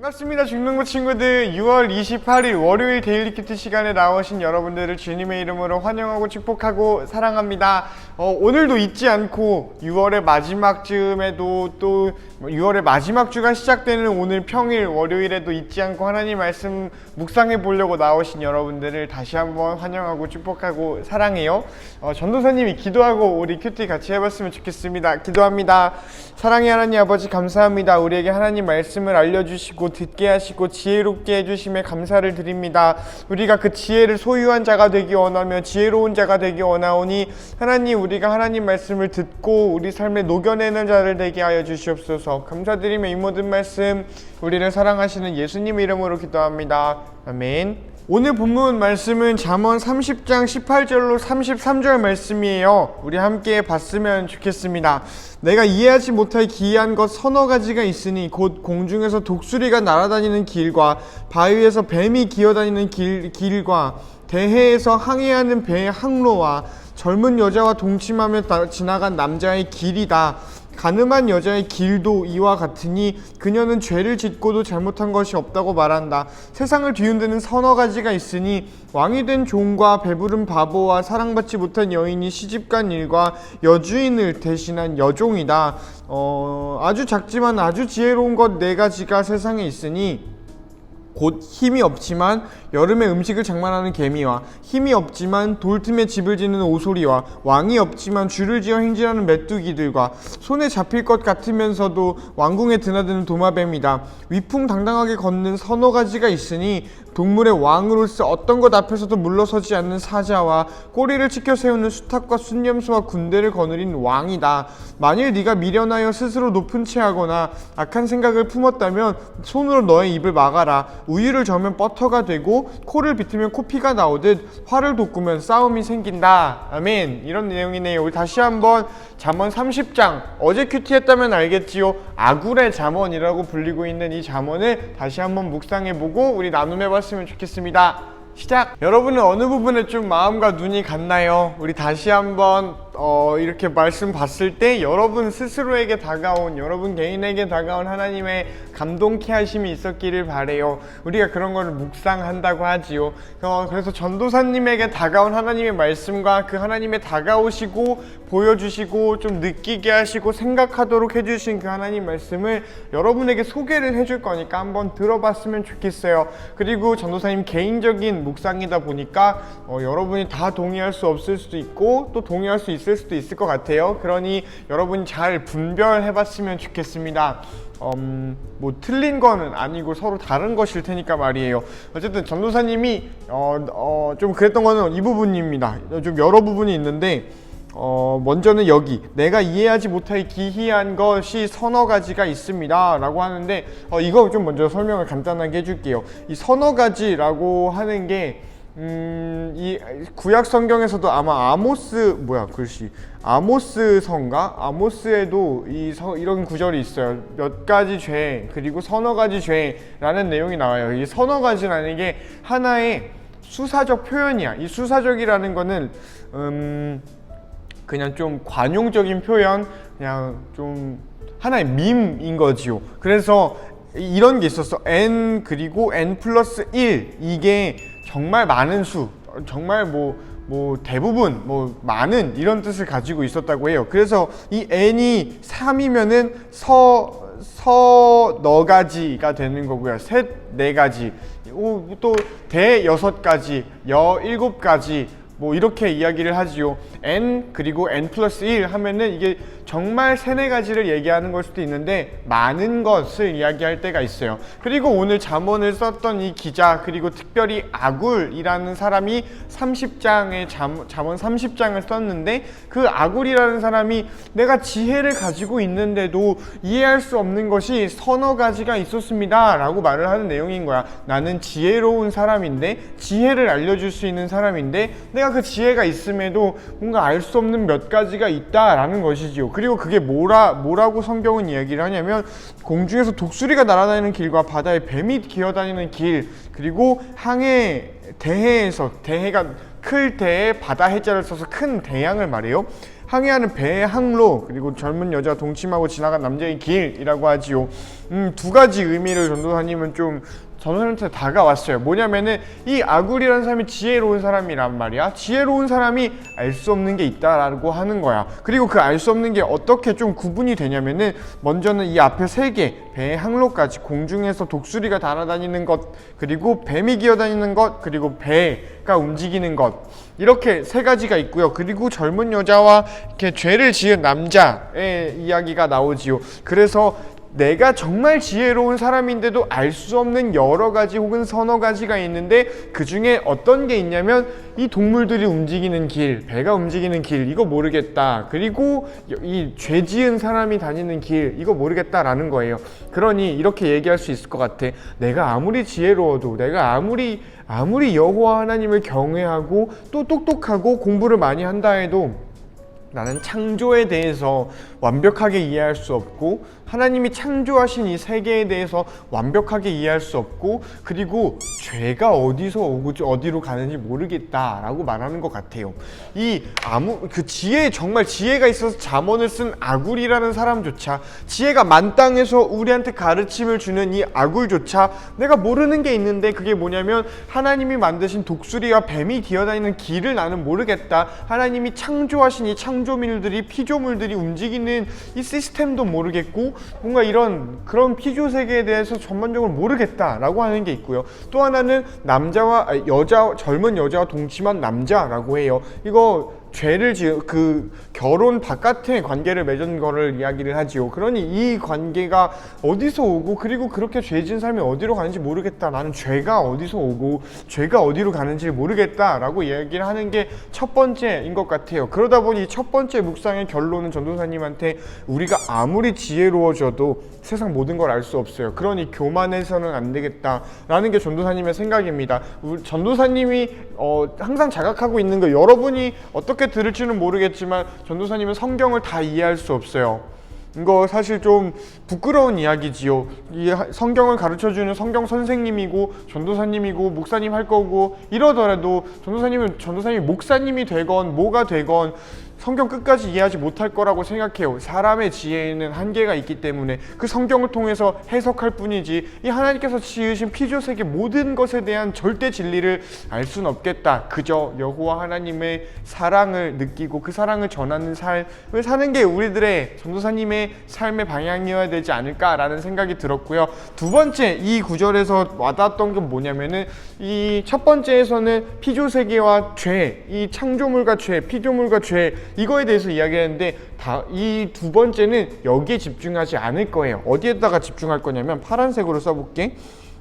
반갑습니다. 중등부 친구들. 6월 28일 월요일 데일리 큐티 시간에 나오신 여러분들을 주님의 이름으로 환영하고 축복하고 사랑합니다. 오늘도 잊지 않고 6월의 마지막 즈음에도 또 6월의 마지막 주가 시작되는 오늘 평일 월요일에도 잊지 않고 하나님 말씀 묵상해 보려고 나오신 여러분들을 다시 한번 환영하고 축복하고 사랑해요. 전도사님이 기도하고 우리 큐티 같이 해봤으면 좋겠습니다. 기도합니다. 사랑의 하나님 아버지 감사합니다. 우리에게 하나님 말씀을 알려주시고 듣게 하시고 지혜롭게 해주심에 감사를 드립니다. 우리가 그 지혜를 소유한 자가 되기 원하며 지혜로운 자가 되기 원하오니 하나님, 우리가 하나님 말씀을 듣고 우리 삶에 녹여내는 자를 되게 하여 주시옵소서. 감사드리며 이 모든 말씀 우리를 사랑하시는 예수님 이름으로 기도합니다. 아멘. 오늘 본문 말씀은 잠언 30장 18절로 33절 말씀이에요. 우리 함께 봤으면 좋겠습니다. 내가 이해하지 못할 기이한 것 서너 가지가 있으니 곧 공중에서 독수리가 날아다니는 길과 바위에서 뱀이 기어다니는 길과 대해에서 항해하는 배의 항로와 젊은 여자와 동침하며 지나간 남자의 길이다. 가늠한 여자의 길도 이와 같으니 그녀는 죄를 짓고도 잘못한 것이 없다고 말한다. 세상을 뒤흔드는 서너 가지가 있으니 왕이 된 종과 배부른 바보와 사랑받지 못한 여인이 시집간 일과 여주인을 대신한 여종이다. 아주 작지만 아주 지혜로운 것 네 가지가 세상에 있으니 곧 힘이 없지만 여름에 음식을 장만하는 개미와 힘이 없지만 돌틈에 집을 짓는 오소리와 왕이 없지만 줄을 지어 행진하는 메뚜기들과 손에 잡힐 것 같으면서도 왕궁에 드나드는 도마뱀이다. 위풍당당하게 걷는 서너 가지가 있으니 동물의 왕으로서 어떤 것 앞에서도 물러서지 않는 사자와 꼬리를 치켜 세우는 수탉과 순념수와 군대를 거느린 왕이다. 만일 네가 미련하여 스스로 높은 채 하거나 악한 생각을 품었다면 손으로 너의 입을 막아라. 우유를 저으면 버터가 되고 코를 비틀면 코피가 나오듯 화를 돋구면 싸움이 생긴다. 아멘. 이런 내용이네요. 우리 다시 한번 잠언 30장, 어제 큐티 했다면 알겠지요. 아굴의 잠언이라고 불리고 있는 이 잠언을 다시 한번 묵상해보고 우리 나눔해봤으면 좋겠습니다. 시작! 여러분은 어느 부분에 좀 마음과 눈이 갔나요? 우리 다시 한번 이렇게 말씀 봤을 때 여러분 스스로에게 다가온, 여러분 개인에게 다가온 하나님의 감동케 하심이 있었기를 바래요. 우리가 그런 거를 묵상한다고 하지요. 그래서 전도사님에게 다가온 하나님의 말씀과 그 하나님의 다가오시고 보여주시고 좀 느끼게 하시고 생각하도록 해주신 그 하나님 말씀을 여러분에게 소개를 해줄 거니까 한번 들어봤으면 좋겠어요. 그리고 전도사님 개인적인 묵상이다 보니까 여러분이 다 동의할 수 없을 수도 있고 또 동의할 수 있을 수도 있을 것 같아요. 그러니 여러분이 잘 분별해봤으면 좋겠습니다. 뭐 틀린 거는 아니고 서로 다른 것일 테니까 말이에요. 어쨌든 전도사님이 좀 그랬던 거는 이 부분입니다. 좀 여러 부분이 있는데 먼저는 여기 내가 이해하지 못할 기이한 것이 서너 가지가 있습니다 라고 하는데 이거 좀 먼저 설명을 간단하게 해줄게요. 이 서너 가지라고 하는 게 이 구약 성경에서도 아마 아모스서인가? 아모스에도 이런 구절이 있어요. 몇 가지 죄 그리고 서너 가지 죄라는 내용이 나와요. 이 서너 가지라는 게 하나의 수사적 표현이야. 이 수사적이라는 거는 그냥 좀 관용적인 표현, 그냥 좀 하나의 밈인 거지요. 그래서 이런 게 있었어. n 그리고 n 플러스 1 이게 정말 많은 수, 정말 뭐 대부분 많은 이런 뜻을 가지고 있었다고 해요. 그래서 이 n이 3이면은 너 가지가 되는 거고요. 셋, 네 가지, 또 대 6가지, 여 7가지 이렇게 이야기를 하지요. n 그리고 n 플러스 1 하면은 이게 정말 세네 가지를 얘기하는 걸 수도 있는데 많은 것을 이야기할 때가 있어요. 그리고 오늘 잠언을 썼던 이 기자, 그리고 특별히 아굴이라는 사람이 30장의 잠언 30장을 썼는데 그 아굴이라는 사람이 내가 지혜를 가지고 있는데도 이해할 수 없는 것이 서너 가지가 있었습니다 라고 말을 하는 내용인 거야. 나는 지혜로운 사람인데, 지혜를 알려줄 수 있는 사람인데 내가 그 지혜가 있음에도 뭔가 알 수 없는 몇 가지가 있다라는 것이지요. 그리고 그게 뭐라고 성경은 이야기를 하냐면 공중에서 독수리가 날아다니는 길과 바다에 뱀이 기어다니는 길, 그리고 대해에서, 대해가 클 대에 바다 해자를 써서 큰 대양을 말해요. 항해하는 배의 항로, 그리고 젊은 여자 동침하고 지나간 남자의 길이라고 하지요. 두 가지 의미를 전도사님은 좀 전도사님한테 다가왔어요. 뭐냐면은 이 아굴이라는 사람이 지혜로운 사람이란 말이야. 지혜로운 사람이 알 수 없는 게 있다라고 하는 거야. 그리고 그 알 수 없는 게 어떻게 좀 구분이 되냐면은 먼저는 이 앞에 세 개, 배의 항로까지, 공중에서 독수리가 날아다니는 것, 그리고 뱀이 기어다니는 것, 그리고 배가 움직이는 것, 이렇게 세 가지가 있고요. 그리고 젊은 여자와 이렇게 죄를 지은 남자의 이야기가 나오지요. 그래서 내가 정말 지혜로운 사람인데도 알 수 없는 여러 가지 혹은 서너 가지가 있는데, 그 중에 어떤 게 있냐면 이 동물들이 움직이는 길, 배가 움직이는 길, 이거 모르겠다. 그리고 이 죄 지은 사람이 다니는 길, 이거 모르겠다라는 거예요. 그러니 이렇게 얘기할 수 있을 것 같아. 내가 아무리 지혜로워도, 내가 아무리 여호와 하나님을 경외하고 또 똑똑하고 공부를 많이 한다 해도 나는 창조에 대해서 완벽하게 이해할 수 없고, 하나님이 창조하신 이 세계에 대해서 완벽하게 이해할 수 없고, 그리고 죄가 어디서 오고 어디로 가는지 모르겠다라고 말하는 것 같아요. 정말 지혜가 있어서 잠언을 쓴 아굴이라는 사람조차, 지혜가 만땅해서 우리한테 가르침을 주는 이 아굴조차 내가 모르는 게 있는데, 그게 뭐냐면 하나님이 만드신 독수리와 뱀이 기어다니는 길을 나는 모르겠다. 하나님이 창조하신 이 창조물들이, 피조물들이 움직이는 이 시스템도 모르겠고, 뭔가 그런 피조 세계에 대해서 전반적으로 모르겠다라고 하는 게 있고요. 또 하나는 젊은 여자와 동침한 남자라고 해요. 이거 죄를 지은 결혼 바깥의 관계를 맺은 거를 이야기를 하지요. 그러니 이 관계가 어디서 오고, 그리고 그렇게 죄 지은 사람이 어디로 가는지 모르겠다. 나는 죄가 어디서 오고 죄가 어디로 가는지 모르겠다라고 이야기를 하는 게 첫 번째인 것 같아요. 그러다 보니 첫 번째 묵상의 결론은 전도사님한테, 우리가 아무리 지혜로워져도 세상 모든 걸 알 수 없어요. 그러니 교만해서는 안 되겠다라는 게 전도사님의 생각입니다. 전도사님이 항상 자각하고 있는 거, 여러분이 어떻게 들을지는 모르겠지만 전도사님은 성경을 다 이해할 수 없어요. 이거 사실 좀 부끄러운 이야기지요. 이 성경을 가르쳐주는 성경 선생님이고 전도사님이고 목사님 할 거고 이러더라도 전도사님이 목사님이 되건 뭐가 되건 성경 끝까지 이해하지 못할 거라고 생각해요. 사람의 지혜에는 한계가 있기 때문에 그 성경을 통해서 해석할 뿐이지, 이 하나님께서 지으신 피조세계 모든 것에 대한 절대 진리를 알 수는 없겠다. 그저 여호와 하나님의 사랑을 느끼고 그 사랑을 전하는 삶을 사는 게 우리들의 전도사님의 삶의 방향이어야 되지 않을까라는 생각이 들었고요. 두 번째, 이 구절에서 와닿았던 게 뭐냐면은, 이 첫 번째에서는 피조세계와 죄, 이 창조물과 죄, 피조물과 죄, 이거에 대해서 이야기했는데, 이 두 번째는 여기에 집중하지 않을 거예요. 어디에다가 집중할 거냐면, 파란색으로 써볼게.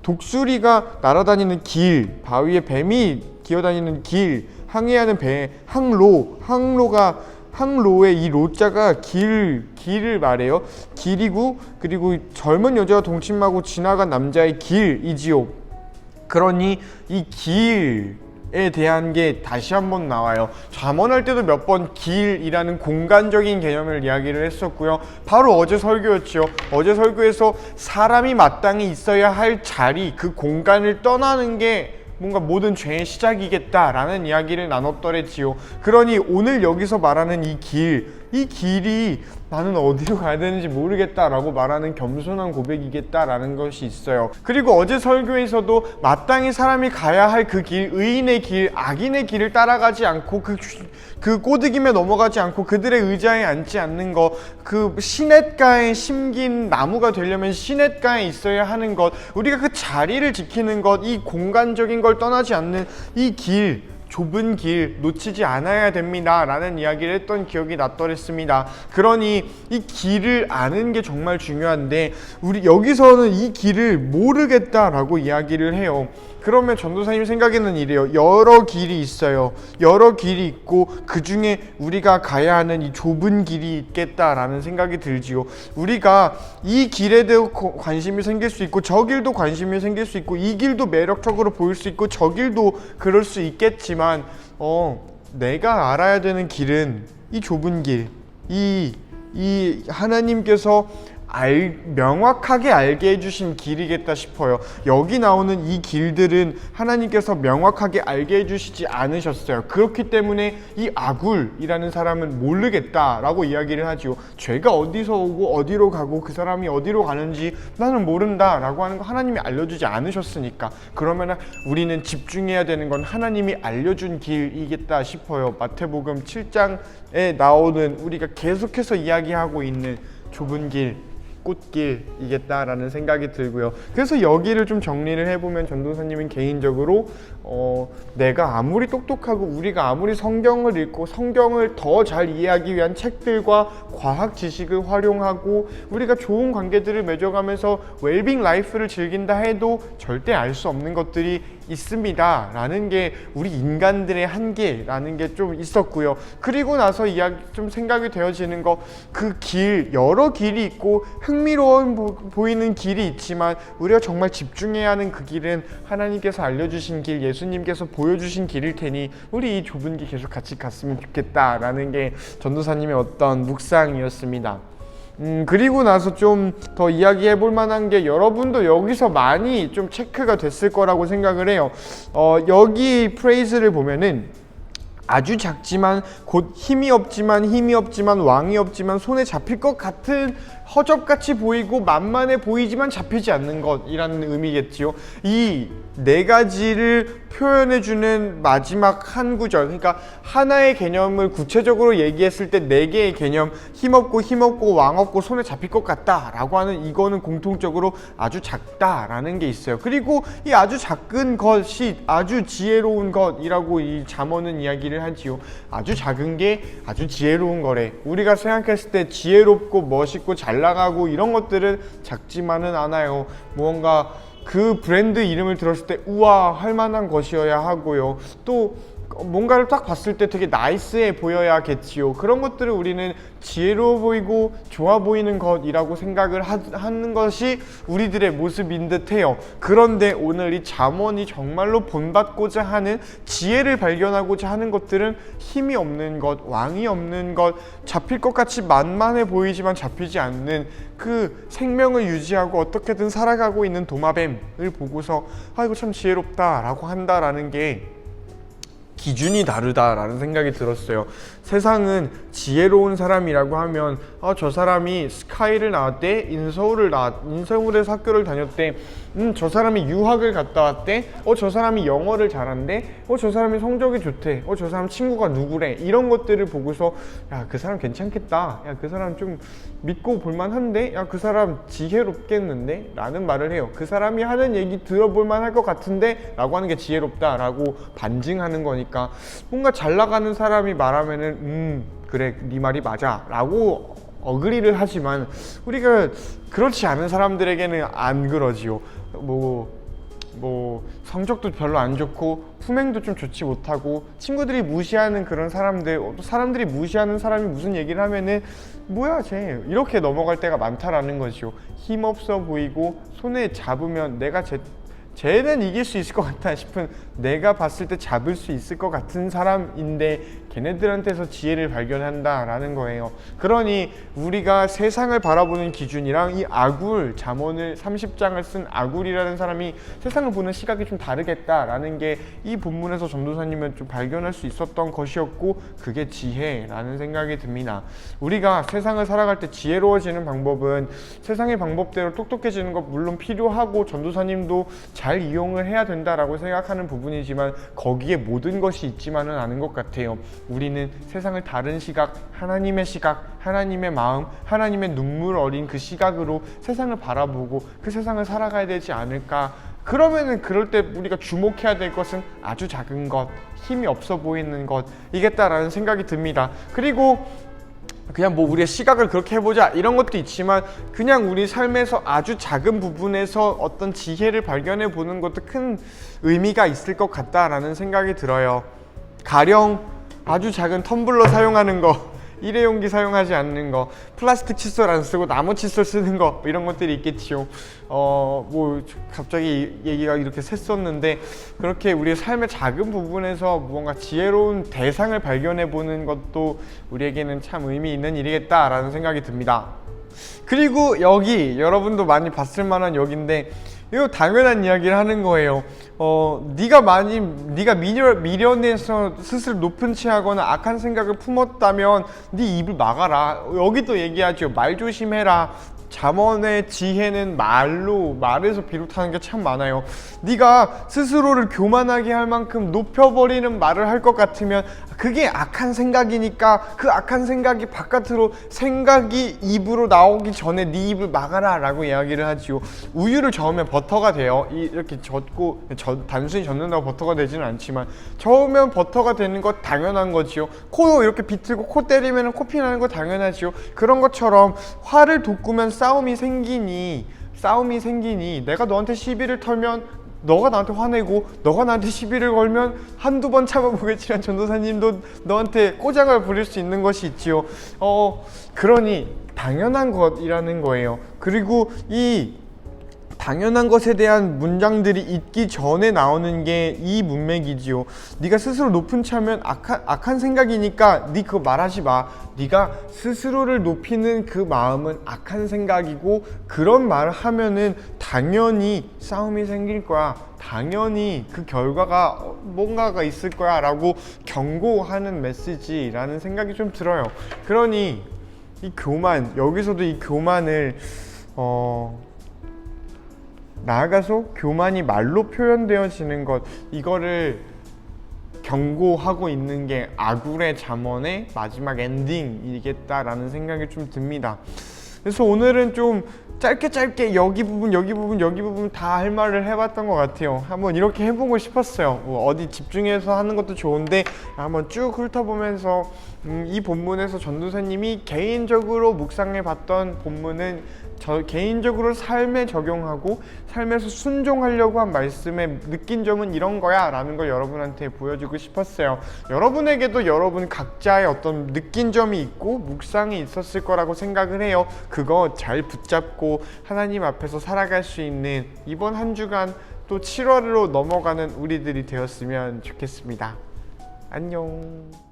독수리가 날아다니는 길, 바위에 뱀이 기어다니는 길, 항해하는 배, 항로의 이 로자가 길을 말해요. 길이고, 그리고 젊은 여자와 동침하고 지나간 남자의 길이지요. 그러니 이 길에 대한 게 다시 한번 나와요. 잠언할 때도 몇 번 길이라는 공간적인 개념을 이야기를 했었고요. 바로 어제 설교였죠. 어제 설교에서 사람이 마땅히 있어야 할 자리, 그 공간을 떠나는 게 뭔가 모든 죄의 시작이겠다라는 이야기를 나눴더랬지요. 그러니 오늘 여기서 말하는 이 길이 나는 어디로 가야 되는지 모르겠다라고 말하는 겸손한 고백이겠다라는 것이 있어요. 그리고 어제 설교에서도 마땅히 사람이 가야 할 그 길, 의인의 길, 악인의 길을 따라가지 않고 그 꼬드김에 넘어가지 않고 그들의 의자에 앉지 않는 것, 그 시냇가에 심긴 나무가 되려면 시냇가에 있어야 하는 것, 우리가 그 자리를 지키는 것, 이 공간적인 걸 떠나지 않는 이 길, 좁은 길 놓치지 않아야 됩니다 라는 이야기를 했던 기억이 났더랬습니다. 그러니 이 길을 아는 게 정말 중요한데, 우리 여기서는 이 길을 모르겠다라고 이야기를 해요. 그러면 전도사님 생각에는 이래요. 여러 길이 있어요. 여러 길이 있고 그 중에 우리가 가야 하는 이 좁은 길이 있겠다라는 생각이 들지요. 우리가 이 길에 대해 관심이 생길 수 있고 저 길도 관심이 생길 수 있고 이 길도 매력적으로 보일 수 있고 저 길도 그럴 수 있겠지만 내가 알아야 되는 길은 이 좁은 길, 이 하나님께서 명확하게 알게 해주신 길이겠다 싶어요. 여기 나오는 이 길들은 하나님께서 명확하게 알게 해주시지 않으셨어요. 그렇기 때문에 이 아굴이라는 사람은 모르겠다라고 이야기를 하지요. 죄가 어디서 오고 어디로 가고 그 사람이 어디로 가는지 나는 모른다 라고 하는 거 하나님이 알려주지 않으셨으니까, 그러면 우리는 집중해야 되는 건 하나님이 알려준 길이겠다 싶어요. 마태복음 7장에 나오는 우리가 계속해서 이야기하고 있는 좁은 길, 꽃길이겠다라는 생각이 들고요. 그래서 여기를 좀 정리를 해보면 전도사님은 개인적으로 내가 아무리 똑똑하고 우리가 아무리 성경을 읽고 성경을 더 잘 이해하기 위한 책들과 과학 지식을 활용하고 우리가 좋은 관계들을 맺어가면서 웰빙 라이프를 즐긴다 해도 절대 알 수 없는 것들이 있습니다 라는 게 우리 인간들의 한계라는 게 좀 있었고요. 그리고 나서 좀 생각이 되어지는 거, 그 길, 여러 길이 있고 흥미로워 보이는 길이 있지만 우리가 정말 집중해야 하는 그 길은 하나님께서 알려주신 길, 예수님께서 보여주신 길일 테니 우리 이 좁은 길 계속 같이 갔으면 좋겠다라는 게 전도사님의 어떤 묵상이었습니다. 그리고 나서 좀 더 이야기해 볼 만한 게, 여러분도 여기서 많이 좀 체크가 됐을 거라고 생각을 해요. 여기 프레이즈를 보면은 아주 작지만 곧 힘이 없지만 왕이 없지만 손에 잡힐 것 같은, 허접같이 보이고 만만해 보이지만 잡히지 않는 것이라는 의미겠지요. 이 네 가지를 표현해주는 마지막 한 구절, 그러니까 하나의 개념을 구체적으로 얘기했을 때 네 개의 개념, 힘없고 왕 없고 손에 잡힐 것 같다 라고 하는, 이거는 공통적으로 아주 작다라는 게 있어요. 그리고 이 아주 작은 것이 아주 지혜로운 것이라고 이 잠언은 이야기를 하지요. 아주 작은 게 아주 지혜로운 거래. 우리가 생각했을 때 지혜롭고 멋있고 잘 나가고 이런 것들은 작지만은 않아요. 무언가 그 브랜드 이름을 들었을 때 우와 할 만한 것이어야 하고요. 또 뭔가를 딱 봤을 때 되게 나이스해 보여야겠지요. 그런 것들을 우리는 지혜로워 보이고 좋아 보이는 것이라고 생각을 하는 것이 우리들의 모습인 듯해요. 그런데 오늘 이 잠언이 정말로 본받고자 하는, 지혜를 발견하고자 하는 것들은 힘이 없는 것, 왕이 없는 것, 잡힐 것 같이 만만해 보이지만 잡히지 않는 그 생명을 유지하고 어떻게든 살아가고 있는 도마뱀을 보고서 아 이거 참 지혜롭다 라고 한다라는 게 기준이 다르다라는 생각이 들었어요. 세상은 지혜로운 사람이라고 하면 저 사람이 스카이를 나왔대, 인서울에서 학교를 다녔대, 저 사람이 유학을 갔다 왔대, 저 사람이 영어를 잘한대, 저 사람이 성적이 좋대, 저 사람 친구가 누구래, 이런 것들을 보고서 야 그 사람 괜찮겠다, 야 그 사람 좀 믿고 볼만한데, 야 그 사람 지혜롭겠는데 라는 말을 해요. 그 사람이 하는 얘기 들어볼만 할 것 같은데 라고 하는 게 지혜롭다 라고 반증하는 거니까, 뭔가 잘 나가는 사람이 말하면은 그래 네 말이 맞아 라고 어그리를 하지만, 우리가 그렇지 않은 사람들에게는 안 그러지요. 뭐 성적도 별로 안 좋고 품행도 좀 좋지 못하고 친구들이 무시하는 그런 사람들, 또 사람들이 무시하는 사람이 무슨 얘기를 하면은 뭐야 쟤 이렇게 넘어갈 때가 많다라는 거죠. 힘없어 보이고 손에 잡으면 쟤는 이길 수 있을 것 같다 싶은, 내가 봤을 때 잡을 수 있을 것 같은 사람인데 걔네들한테서 지혜를 발견한다라는 거예요. 그러니 우리가 세상을 바라보는 기준이랑 이 아굴, 잠언을 30장을 쓴 아굴이라는 사람이 세상을 보는 시각이 좀 다르겠다라는 게 이 본문에서 전도사님은 좀 발견할 수 있었던 것이었고, 그게 지혜라는 생각이 듭니다. 우리가 세상을 살아갈 때 지혜로워지는 방법은 세상의 방법대로 똑똑해지는 것 물론 필요하고 전도사님도 잘 이용을 해야 된다라고 생각하는 부분이지만, 거기에 모든 것이 있지만은 않은 것 같아요. 우리는 세상을 다른 시각, 하나님의 시각, 하나님의 마음, 하나님의 눈물 어린 그 시각으로 세상을 바라보고 그 세상을 살아가야 되지 않을까. 그러면은 그럴 때 우리가 주목해야 될 것은 아주 작은 것, 힘이 없어 보이는 것이겠다라는 생각이 듭니다. 그리고 그냥 뭐 우리의 시각을 그렇게 해보자 이런 것도 있지만, 그냥 우리 삶에서 아주 작은 부분에서 어떤 지혜를 발견해 보는 것도 큰 의미가 있을 것 같다라는 생각이 들어요. 가령 아주 작은 텀블러 사용하는 거, 일회용기 사용하지 않는 거, 플라스틱 칫솔 안 쓰고 나무 칫솔 쓰는 거, 이런 것들이 있겠지요. 뭐 갑자기 얘기가 이렇게 샜었는데, 그렇게 우리의 삶의 작은 부분에서 무언가 지혜로운 대상을 발견해 보는 것도 우리에게는 참 의미 있는 일이겠다라는 생각이 듭니다. 그리고 여기 여러분도 많이 봤을 만한 여기인데 이거 당연한 이야기를 하는 거예요. 네가 미련해서 스스로 높은 체하거나 악한 생각을 품었다면 네 입을 막아라. 여기도 얘기하죠. 말 조심해라. 잠언의 지혜는 말에서 비롯하는 게 참 많아요. 네가 스스로를 교만하게 할 만큼 높여버리는 말을 할 것 같으면 그게 악한 생각이니까 그 악한 생각이 바깥으로 생각이 입으로 나오기 전에 네 입을 막아라 라고 이야기를 하지요. 우유를 저으면 버터가 돼요. 이렇게 단순히 젓는다고 버터가 되지는 않지만 저으면 버터가 되는 거 당연한 거지요. 코 이렇게 비틀고 코 때리면 코피 나는 거 당연하지요. 그런 것처럼 화를 돋구면 싸움이 생기니 내가 너한테 시비를 털면 너가 나한테 화내고 너가 나한테 시비를 걸면 한두 번 참아보겠지만 전도사님도 너한테 꼬장을 부릴 수 있는 것이 있지요. 그러니 당연한 것이라는 거예요. 그리고 이 당연한 것에 대한 문장들이 있기 전에 나오는 게 이 문맥이지요. 네가 스스로 높은 차면 악한 생각이니까 네 그거 말하지 마. 네가 스스로를 높이는 그 마음은 악한 생각이고 그런 말을 하면은 당연히 싸움이 생길 거야. 당연히 그 결과가 뭔가가 있을 거야 라고 경고하는 메시지라는 생각이 좀 들어요. 그러니 이 교만, 여기서도 이 교만을 나아가서 교만이 말로 표현되어지는 것, 이거를 경고하고 있는 게 아굴의 잠언의 마지막 엔딩이겠다라는 생각이 좀 듭니다. 그래서 오늘은 좀 짧게 여기 부분 다 할 말을 해봤던 것 같아요. 한번 이렇게 해보고 싶었어요. 어디 집중해서 하는 것도 좋은데 한번 쭉 훑어보면서 이 본문에서 전도사님이 개인적으로 묵상해봤던 본문은 개인적으로 삶에 적용하고 삶에서 순종하려고 한 말씀에 느낀 점은 이런 거야 라는 걸 여러분한테 보여주고 싶었어요. 여러분에게도 여러분 각자의 어떤 느낀 점이 있고 묵상이 있었을 거라고 생각을 해요. 그거 잘 붙잡고 하나님 앞에서 살아갈 수 있는 이번 한 주간 또 7월로 넘어가는 우리들이 되었으면 좋겠습니다. 안녕.